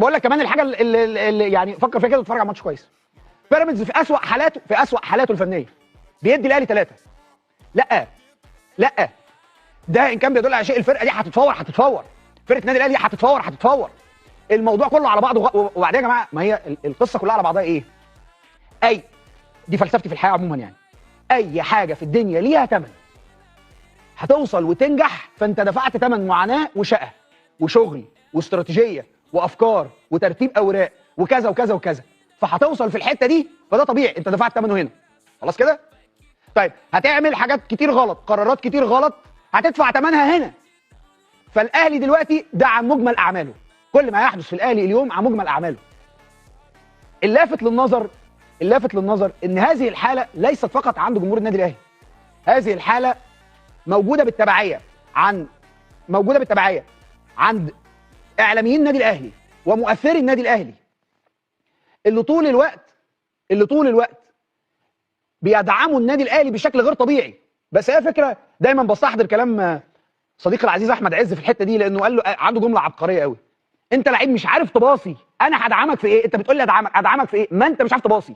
بقول لك كمان الحاجه اللي يعني فكر فيها كده واتفرج على ماتش كويس. بيراميدز في اسوأ حالاته الفنيه بيدي الاهلي 3. لا ده ان كان بيدل على شيء الفرقه دي هتتفور فرقه النادي الاهلي هتتفور الموضوع كله على بعضه. وبعدين يا جماعه ما هي القصه كلها على بعضها ايه؟ دي فلسفتي في الحياه عموما يعني. اي حاجه في الدنيا ليها ثمن. هتوصل وتنجح فانت دفعت ثمن معاناه وشقه وشغل واستراتيجيه وافكار وترتيب اوراق وكذا وكذا وكذا، فهتوصل في الحته دي، فده طبيعي انت دفعت ثمنه هنا. خلاص كده؟ طيب هتعمل حاجات كتير غلط، قرارات كتير غلط، هتدفع ثمنها هنا. فالاهلي دلوقتي ده عن مجمل اعماله، كل ما يحدث في الاهلي اليوم عن مجمل اعماله. اللافت للنظر ان هذه الحاله ليست فقط عند جمهور النادي الاهلي. هذه الحاله موجوده بالتبعيه عند اعلاميين النادي الاهلي ومؤثري النادي الاهلي اللي طول الوقت بيدعموا النادي الاهلي بشكل غير طبيعي. بس هي فكره دايما بستحضر كلام صديقي العزيز احمد عز في الحته دي، لانه قال له عنده جمله عبقريه قوي. انت لعيب مش عارف تباصي، انا هدعمك في ايه؟ انت بتقول لي ادعمك في ايه؟ ما انت مش عارف تباصي.